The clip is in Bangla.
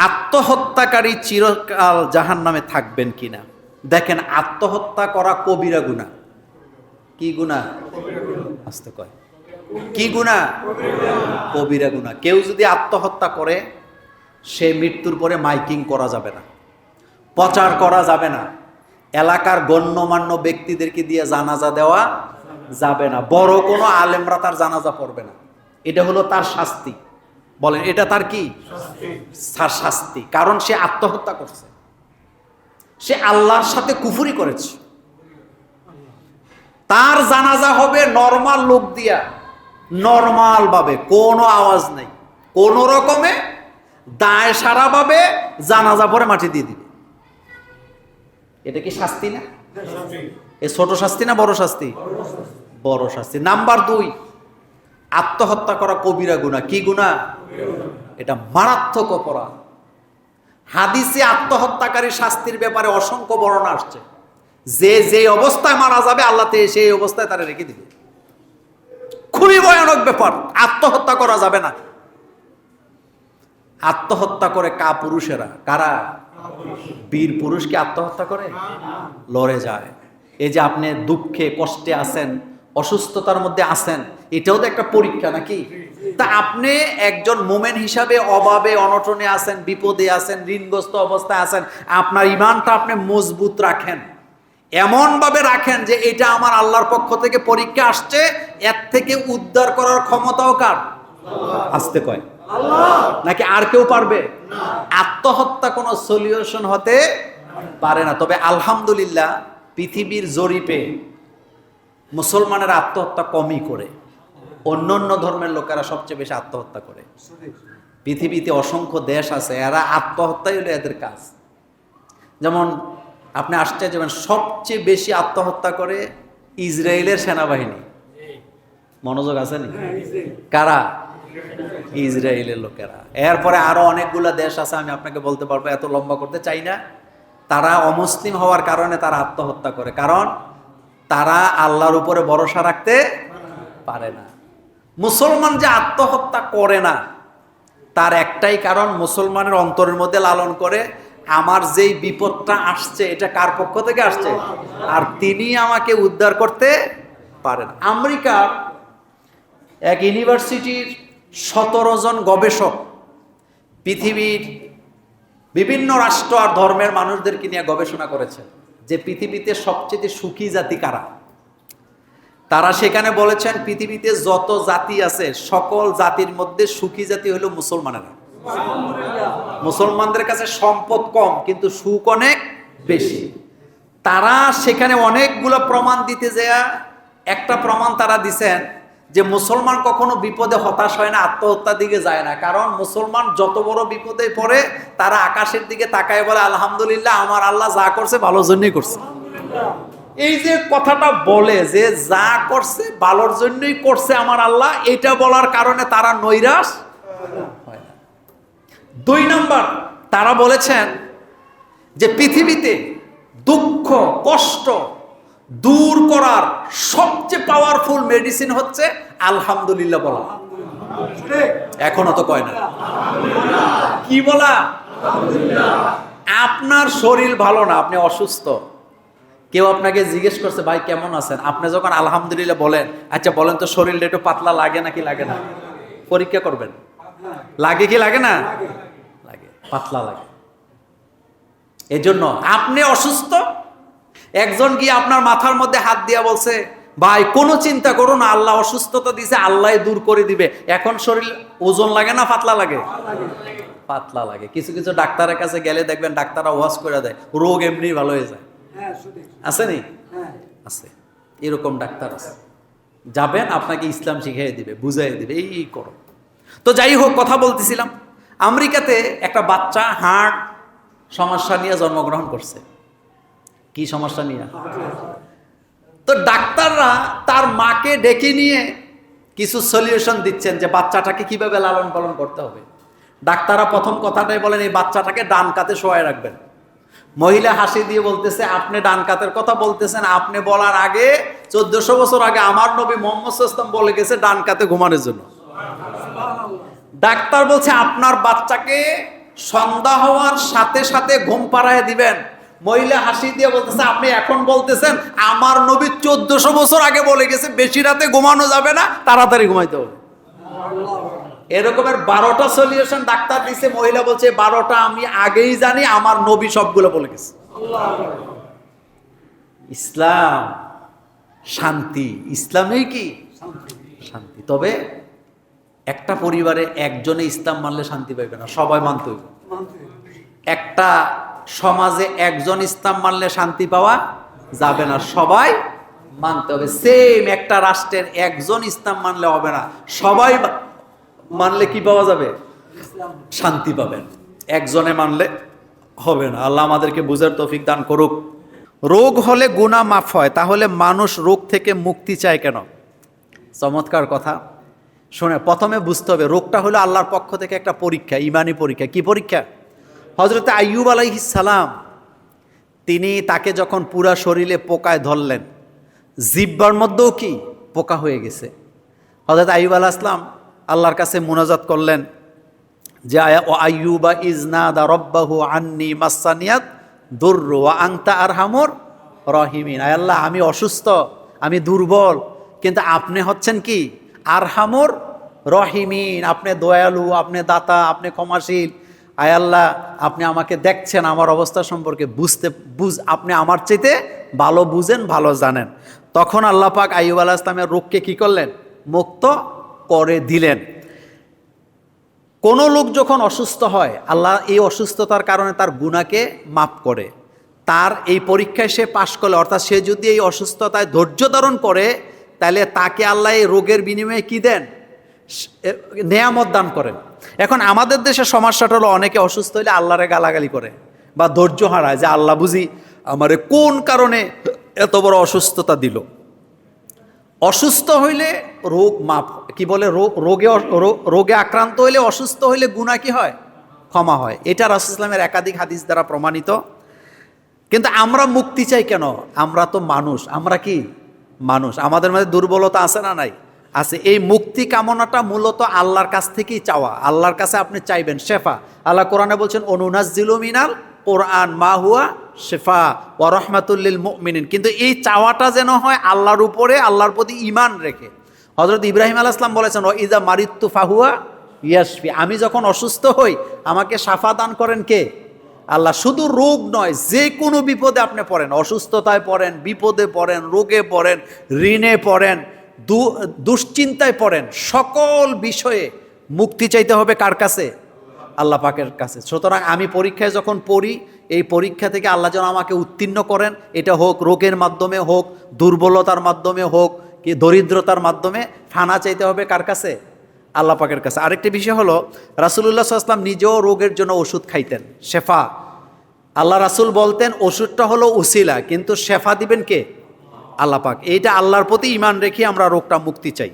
আত্মহত্যাকারী চিরকাল জাহান্নামে থাকবেন কিনা? দেখেন, আত্মহত্যা করা কবিরা গুনাহ। কি গুনাহ? আস্তে কয়, কি গুনাহ? কবিরা গুনাহ। কেউ যদি আত্মহত্যা করে, সে মৃত্যুর পরে মাইকিং করা যাবে না, প্রচার করা যাবে না, এলাকার গণ্যমান্য ব্যক্তিদেরকে দিয়ে জানাজা দেওয়া যাবে না, বড় কোনো আলেমরা তার জানাজা পড়বে না। এটা হলো তার শাস্তি। বলেন, এটা তার কি শাস্তি? কারণ সে আত্মহত্যা করছে, সে আল্লাহর সাথে কুফরি করেছে। তার জানাজা হবে নরমাল লোক দিয়া, নরমাল ভাবে, কোনো আওয়াজ নেই, কোন রকমে দায় সারা ভাবে জানাজা পরে মাটি দিয়ে দিবে। এটা কি শাস্তি না? এ ছোট শাস্তি না বড় শাস্তি? বড় শাস্তি। নাম্বার 2, আত্মহত্যা করা কবিরা গুনাহ। কি গুনাহ? এটা মারাত্মক অপরাধ। হাদিসে আত্মহত্যাকারী শাস্তির ব্যাপারে অসংখ্য বর্ণনা আসছে। যে যে অবস্থায় মারা যাবে, আল্লাহ সেই অবস্থায় তারা রেখে দিবে। খুবই ভয়ানক ব্যাপার। আত্মহত্যা করা যাবে না। আত্মহত্যা করে পুরুষেরা কারা? বীর পুরুষ কি আত্মহত্যা করে? লড়ে যায়। এই যে আপনি দুঃখে কষ্টে আছেন, অসুস্থতার মধ্যে আছেন, এটাও তো একটা পরীক্ষা নাকি? তা আপনি একজন মোমেন হিসাবে অভাবে অনটনে আছেন, বিপদে আছেন, ঋণগ্রস্ত অবস্থায় আছেন, আপনার ইমানটা আপনি মজবুত রাখেন, এমন ভাবে রাখেন যে এটা আমার আল্লাহর পক্ষ থেকে পরীক্ষা আসছে, এর থেকে উদ্ধার করার ক্ষমতাও কার? আসতে কয় নাকি আর কেউ পারবে? আত্মহত্যা কোনো সলিউশন হতে পারে না। তবে আলহামদুলিল্লাহ, পৃথিবীর জরিপে মুসলমানের আত্মহত্যা কমই করে, অন্য ধর্মের লোকেরা সবচেয়ে বেশি আত্মহত্যা করে। পৃথিবীতে অসংখ্য দেশ আছে, এরা আত্মহত্যাই হলো এদের কাজ। যেমন আপনি আশ্চর্য যাবেন, সবচেয়ে বেশি আত্মহত্যা করে ইসরায়েলের সেনাবাহিনী। মনোযোগ আছে নি? কারা? ইসরায়েলের লোকেরা। এরপরে আরো অনেকগুলা দেশ আছে, আমি আপনাকে বলতে পারবো, এত লম্বা করতে চাই না। তারা অমুসলিম হওয়ার কারণে তারা আত্মহত্যা করে, কারণ তারা আল্লাহর উপরে ভরসা রাখতে পারে না। মুসলমান যে আত্মহত্যা করে না, তার একটাই কারণ, মুসলমানের অন্তরের মধ্যে লালন করে, আমার যেই বিপদটা আসছে এটা কার পক্ষ থেকে আসছে, আর তিনি আমাকে উদ্ধার করতে পারেন। আমেরিকার এক ইউনিভার্সিটির 17 জন গবেষক পৃথিবীর বিভিন্ন রাষ্ট্র আর ধর্মের মানুষদেরকে নিয়ে গবেষণা করেছে যে পৃথিবীতে সবচেয়ে সুখী জাতি কারা। তারা সেখানে বলেছেন, পৃথিবীতে যত জাতি আছে, সকল জাতির মধ্যে সুখী জাতি হলো মুসলমানেরা। মুসলমানদের কাছে সম্পদ কম, কিন্তু সুখ অনেক বেশি। তারা সেখানে অনেকগুলো প্রমাণ দিতে যায়, একটা প্রমাণ তারা দিছেন যে মুসলমান কখনো বিপদে হতাশ হয় না, আত্মহত্যার দিকে যায় না। কারণ মুসলমান যত বড় বিপদে পড়ে, তারা আকাশের দিকে তাকায় বলে, আলহামদুলিল্লাহ, আমার আল্লাহ যা করছে ভালোর জন্যই করছে। এই যে কথাটা বলে যে যা করছে ভালোর জন্যই করছে আমার আল্লাহ, এটা বলার কারণে তারা নৈরাশ হয় না। 2 নাম্বার, তারা বলেছেন যে পৃথিবীতে দুঃখ কষ্ট দূর করার সবচেয়ে পাওয়ারফুল মেডিসিন হচ্ছে আলহামদুলিল্লাহ বলা। এখনো তো কয় না কি বলা? আপনার শরীর ভালো না, আপনি অসুস্থ, কেউ আপনাকে জিজ্ঞেস করছে, ভাই কেমন আছেন? আপনি যখন আলহামদুলিল্লাহ বলেন, আচ্ছা বলেন তো শরীরটা একটু পাতলা লাগে নাকি লাগে না? পরীক্ষা করবেন, লাগে কি লাগে না? লাগে, পাতলা লাগে। এজন্য আপনি অসুস্থ, একজন গিয়ে আপনার মাথার মধ্যে হাত দিয়া বলছে, ভাই কোনো চিন্তা করো না, আল্লাহ অসুস্থতা দিছে, আল্লাহ দূর করে দিবে। এখন শরীর ওজন লাগে না পাতলা লাগে? পাতলা লাগে। কিছু কিছু ডাক্তারের কাছে গেলে দেখবেন ডাক্তাররা ওয়াশ করে দেয়, রোগ এমনি ভালো হয়ে যায়। আছে নি? আছে, এরকম ডাক্তার আছে। যাবেন, আপনাকে ইসলাম শিখিয়ে দিবে, বুঝাই দিবে, এই করো। তো যাই হোক, কথা বলতেছিলাম, আমেরিকাতে একটা বাচ্চা হার্ট সমস্যা নিয়ে জন্মগ্রহণ করছে। কি সমস্যা নিয়ে? তো ডাক্তাররা তার মাকে ডেকে নিয়ে কিছু সলিউশন দিচ্ছেন যে বাচ্চাটাকে কিভাবে লালন পালন করতে হবে। ডাক্তাররা প্রথম কথাটাই বলেন, এই বাচ্চাটাকে ডান কাতে শোয়ায় রাখবেন। মহিলা হাসি দিয়ে বলতেছে, আপনি ডান কাতের কথা বলতেছেন, আপনি বলার আগে 1400 বছর আগে আমার নবী মুহাম্মদ সাল্লাল্লাহু আলাইহি ওয়াসাল্লাম বলে গেছে ডান কাতে ঘুমানোর জন্য। ডাক্তার বলছে, আপনার বাচ্চাকে সন্ধ্যা হওয়ার সাথে সাথে ঘুম পাড়ায় দিবেন। মহিলা হাসি দিয়ে বলতেছে, আপনি এখন বলতেছেন আমার নবী 1400 বছর আগে বলে গেছে বেশি রাতে ঘুমানো যাবে না, তাড়াতাড়ি ঘুমাইতে হবে। এরকমের 12টা সলিউশন ডাক্তার দিছে, মহিলা বলছে 12টা আমি আগেই জানি, আমার নবী সবগুলো বলে গেছে। ইসলাম শান্তি, ইসলামেই কি শান্তি। তবে একটা পরিবারে একজনে ইসলাম মানলে শান্তি পাইবে না, সবাই মানতে হইবে। একটা সমাজে একজন ইসলাম মানলে শান্তি পাওয়া যাবে না, সবাই মানতে হবে। সেম একটা রাষ্ট্রের একজন ইসলাম মানলে হবে না, সবাই মানলে কি পাওয়া যাবে? শান্তি পাবেন। একজনে মানলে হবে না। আল্লাহ আমাদেরকে বুঝার তৌফিক দান করুক। রোগ হলে গুনাহ মাফ হয়, তাহলে মানুষ রোগ থেকে মুক্তি চায় কেন? চমৎকার কথা। শুনে প্রথমে বুঝতে হবে রোগটা হলো আল্লাহর পক্ষ থেকে একটা পরীক্ষা, ইমানি পরীক্ষা। কি পরীক্ষা? হযরত আইয়ুব আলাইহিস সালাম, তাকে যখন পুরা শরীরে পোকায় ধরলেন, জিহ্বার মধ্যেও কি পোকা হয়ে গেছে। হযরত আইয়ুব আলাইহিস সালাম আল্লাহর কাছে মুনাজাত করলেন যে ও আইয়ুবা ইজনাদা রব্বাহু আন্নি মাসানিয়াত দুররু ওয়া আনতা আরহামুর রাহিমিন। আয় আল্লাহ, আমি অসুস্থ, আমি দুর্বল, কিন্তু আপনি হচ্ছেন কি আরহামুর রহিমিন, আপনি দয়ালু, আপনি দাতা, আপনি ক্ষমাশীল। আয় আল্লাহ, আপনি আমাকে দেখছেন, আমার অবস্থা সম্পর্কে আপনি আমার চাইতে ভালো বুঝেন, ভালো জানেন। তখন আল্লাহ পাক আইয়ুব আলাইহিস সালামের রোগকে কি করলেন? মুক্ত করে দিলেন। কোনো লোক যখন অসুস্থ হয়, আল্লাহ এই অসুস্থতার কারণে তার গুনাহকে মাফ করে। তার এই পরীক্ষায় সে পাশ করলে, অর্থাৎ সে যদি এই অসুস্থতায় ধৈর্য ধারণ করে, তাহলে তাকে আল্লাহ এই রোগের বিনিময়ে কি দেন? নেয়ামত দান করেন। এখন আমাদের দেশে সমস্যাটা হলো অনেকে অসুস্থ হইলে আল্লাহরে গালাগালি করে বা ধৈর্য হারায়, যে আল্লাহ বুঝি আমারে কোন কারণে এত বড় অসুস্থতা দিল। অসুস্থ হইলে রোগ মাপ, কি বলে, রোগে আক্রান্ত হইলে, অসুস্থ হইলে গুনাহ কি হয়? ক্ষমা হয়। এটা রাসূলুল্লাহ সাল্লাল্লাহু আলাইহি ওয়াসাল্লামের একাধিক হাদিস দ্বারা প্রমাণিত। কিন্তু আমরা মুক্তি চাই কেন? আমরা তো মানুষ, আমরা কি মানুষ, আমাদের মধ্যে দুর্বলতা আছে না নাই? আছে। এই মুক্তি কামনাটা মূলত আল্লাহর কাছ থেকেই চাওয়া। আল্লাহর কাছে আপনি চাইবেন শেফা। আল্লাহ কোরআনে বলছেন অনুনাজ্জিলু মিনাল কোরআন মা হুয়া শেফা ওয়া রাহমাতুল লিল মুমিনিন। কিন্তু এই চাওয়াটা যেন হয় আল্লাহর উপরে, আল্লাহর প্রতি ঈমান রেখে। হযরত ইব্রাহিম আলাইহিস সালাম বলেছেন ওয়া ইযা মারিতু ফাহুয়া ইয়াশফি, আমি যখন অসুস্থ হই আমাকে শাফা দান করেন কে? আল্লাহ। শুধু রোগ নয়, যে কোনো বিপদে আপনি পড়েন, অসুস্থতায় পড়েন, বিপদে পড়েন, রোগে পড়েন, ঋণে পড়েন, দুশ্চিন্তায় পড়েন, সকল বিষয়ে মুক্তি চাইতে হবে কার কাছে? আল্লাহ পাকের কাছে। সুতরাং আমি পরীক্ষায় যখন পড়ি, এই পরীক্ষা থেকে আল্লাহ যেন আমাকে উত্তীর্ণ করেন। এটা হোক রোগের মাধ্যমে, হোক দুর্বলতার মাধ্যমে, হোক কি দরিদ্রতার মাধ্যমে, ফানা চাইতে হবে কার কাছে? আল্লাহ পাকের কাছে। আরেকটি বিষয় হলো রাসূলুল্লাহ সাল্লাল্লাহু আলাইহি ওয়াসাল্লাম নিজেও রোগের জন্য ওষুধ খাইতেন, শেফা। আল্লাহ রাসূল বলতেন ওষুধটা হলো উসিলা, কিন্তু শেফা দিবেন কে? আল্লাহ পাক। এইটা আল্লাহর প্রতি ঈমান রেখে আমরা রোগটা মুক্তি চাই।